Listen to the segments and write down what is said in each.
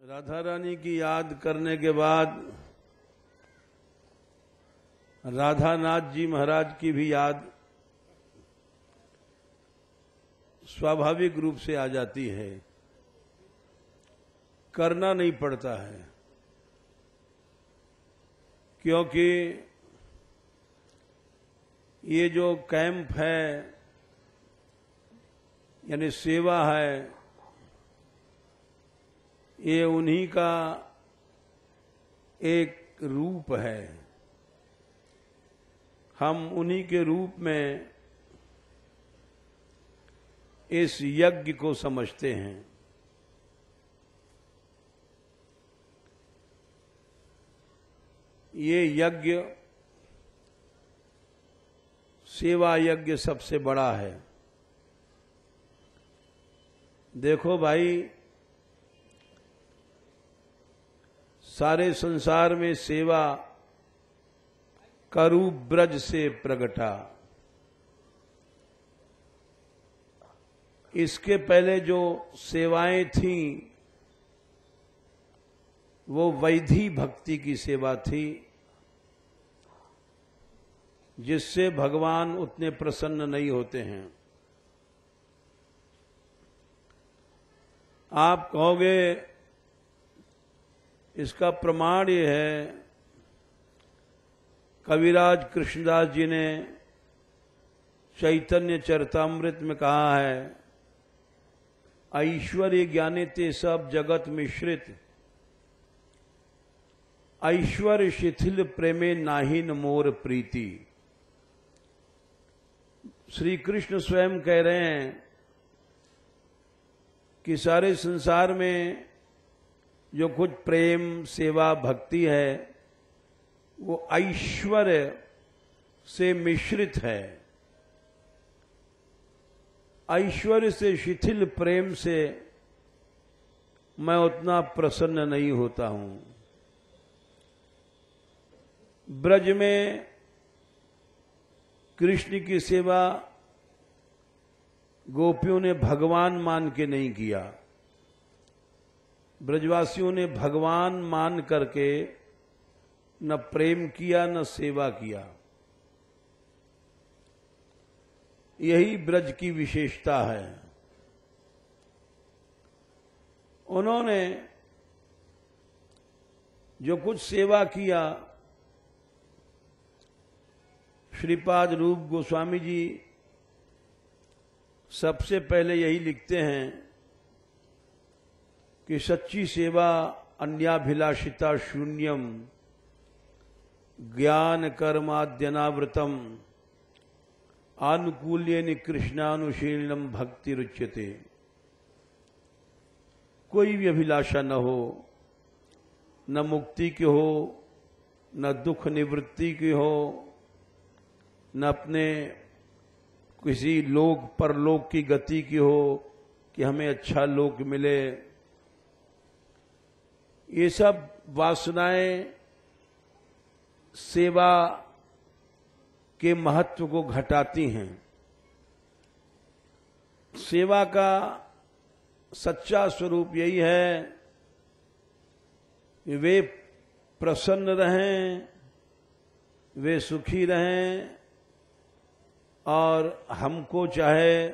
राधा रानी की याद करने के बाद राधानाथ जी महाराज की भी याद स्वाभाविक रूप से आ जाती है, करना नहीं पड़ता है, क्योंकि ये जो कैंप है यानी सेवा है, ये उन्हीं का एक रूप है। हम उन्हीं के रूप में इस यज्ञ को समझते हैं। ये यज्ञ सेवा यज्ञ सबसे बड़ा है। देखो भाई, सारे संसार में सेवा का रूप ब्रज से प्रगटा। इसके पहले जो सेवाएं थीं वो वैधी भक्ति की सेवा थी, जिससे भगवान उतने प्रसन्न नहीं होते हैं। आप कहोगे इसका प्रमाण ये है, कविराज कृष्णदास जी ने चैतन्य चरितामृत में कहा है, ऐश्वर्य ज्ञाने ते सब जगत मिश्रित, ऐश्वर्य शिथिल प्रेमे नाहिन मोर प्रीति। श्री कृष्ण स्वयं कह रहे हैं कि सारे संसार में जो कुछ प्रेम सेवा भक्ति है वो ऐश्वर्य से मिश्रित है। ऐश्वर्य से शिथिल प्रेम से मैं उतना प्रसन्न नहीं होता हूं। ब्रज में कृष्ण की सेवा गोपियों ने भगवान मान के नहीं किया, ब्रजवासियों ने भगवान मान करके न प्रेम किया न सेवा किया। यही ब्रज की विशेषता है। उन्होंने जो कुछ सेवा किया, श्रीपाद रूप गोस्वामी जी सबसे पहले यही लिखते हैं कि सच्ची सेवा अन्याभिलाषिता शून्यम ज्ञान कर्माद्यनावृतम आनुकूल्येन कृष्णानुशीलनम भक्ति रुच्यते। कोई भी अभिलाषा न हो, न मुक्ति की हो, न दुख निवृत्ति की हो, न अपने किसी लोक परलोक की गति की हो कि हमें अच्छा लोक मिले। ये सब वासनाएं सेवा के महत्व को घटाती हैं। सेवा का सच्चा स्वरूप यही है कि वे प्रसन्न रहें, वे सुखी रहें, और हमको चाहे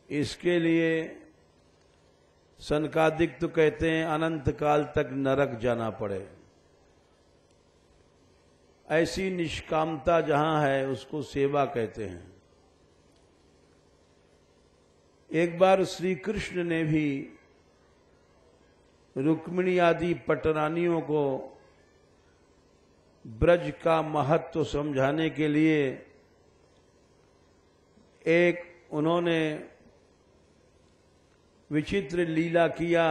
इसके लिए सनकादिक तो कहते हैं अनंत काल तक नरक जाना पड़े। ऐसी निष्कामता जहां है उसको सेवा कहते हैं। एक बार श्री कृष्ण ने भी रुक्मिणी आदि पटरानियों को ब्रज का महत्व समझाने के लिए एक उन्होंने विचित्र लीला किया।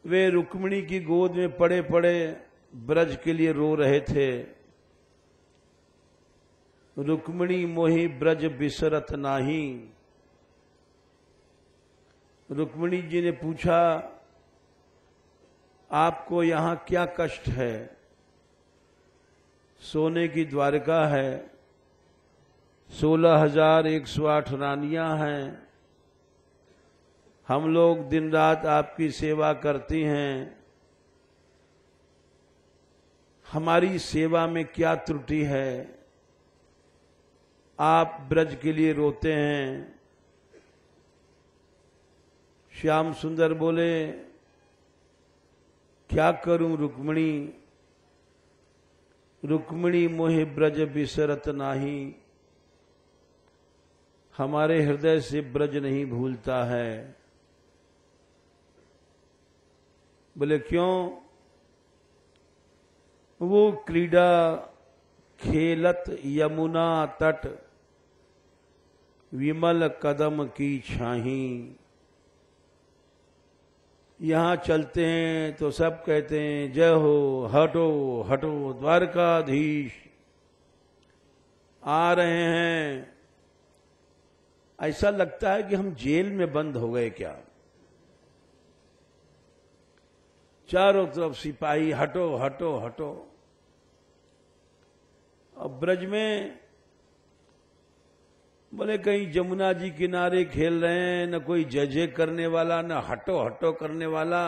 वे रुक्मिणी की गोद में पड़े पड़े ब्रज के लिए रो रहे थे। रुक्मिणी मोहि ब्रज बिसरत नाही। रुक्मिणी जी ने पूछा, आपको यहां क्या कष्ट है? सोने की द्वारका है, 16,108 रानियां हैं, हम लोग दिन रात आपकी सेवा करती हैं, हमारी सेवा में क्या त्रुटि है? आप ब्रज के लिए रोते हैं। श्याम सुंदर बोले, क्या करूं रुक्मिणी, रुक्मिणी मोहि ब्रज बिसरत नाही, हमारे हृदय से ब्रज नहीं भूलता है। बोले क्यों? वो क्रीड़ा खेलत यमुना तट, विमल कदम की छाही। यहां चलते हैं तो सब कहते हैं जय हो, हटो हटो द्वारकाधीश आ रहे हैं। ऐसा लगता है कि हम जेल में बंद हो गए क्या। चारों तरफ सिपाही, हटो हटो हटो। अब ब्रज में बोले कहीं जमुना जी किनारे खेल रहे हैं, न कोई जय करने वाला, न हटो हटो करने वाला।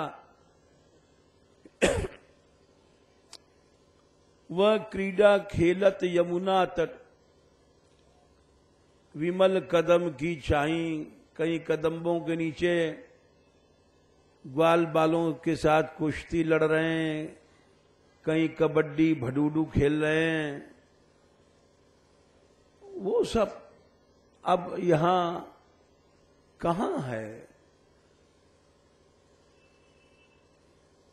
वह क्रीड़ा खेलत यमुना तट, विमल कदम की छाई। कहीं कदम्बों के नीचे ग्वाल बालों के साथ कुश्ती लड़ रहे हैं, कहीं कबड्डी भडूडू खेल रहे हैं। वो सब अब यहां कहां है?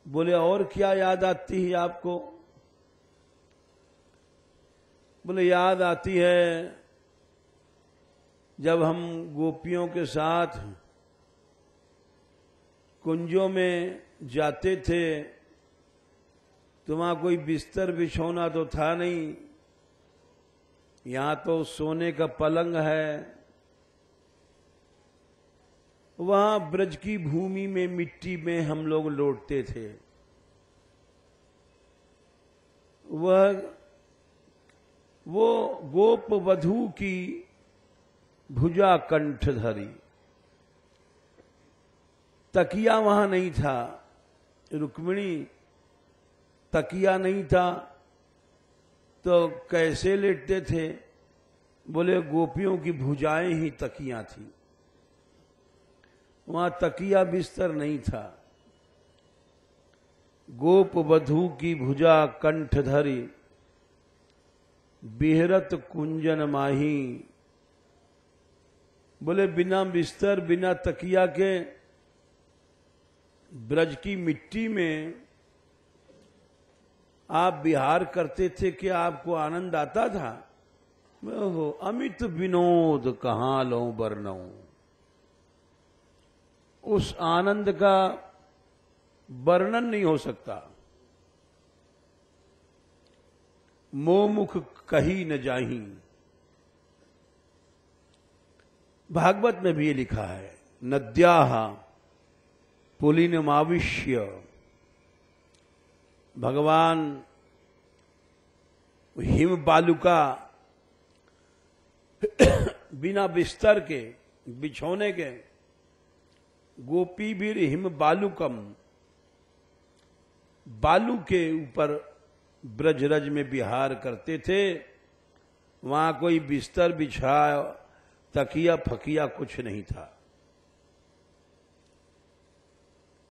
बोले और क्या याद आती है आपको? बोले याद आती है जब हम गोपियों के साथ कुंजों में जाते थे तो वहां कोई बिस्तर बिछौना तो था नहीं, यहां तो सोने का पलंग है। वहां ब्रज की भूमि में मिट्टी में हम लोग लौटते थे। वो गोप वधू की भुजा कंठ धरी। तकिया वहां नहीं था रुक्मिणी, तकिया नहीं था तो कैसे लेटते थे? बोले गोपियों की भुजाएं ही तकिया थी, वहां तकिया बिस्तर नहीं था। गोप वधू की भुजा कंठ धरी, बिहरत कुंजन माही। बोले बिना बिस्तर बिना तकिया के ब्रज की मिट्टी में आप विहार करते थे, क्या आपको आनंद आता था? ओहो, अमित विनोद कहां लऊं बरनऊं। उस आनंद का वर्णन नहीं हो सकता, मोमुख कही न जाही। भागवत में भी ये लिखा है, नद्याः पुलिनमाविश्य। भगवान हिम बालुका बिना बिस्तर के बिछौने के, गोपी भी हिम बालुकम, बालू के ऊपर ब्रजरज में विहार करते थे। वहां कोई बिस्तर बिछा तकिया फकिया कुछ नहीं था।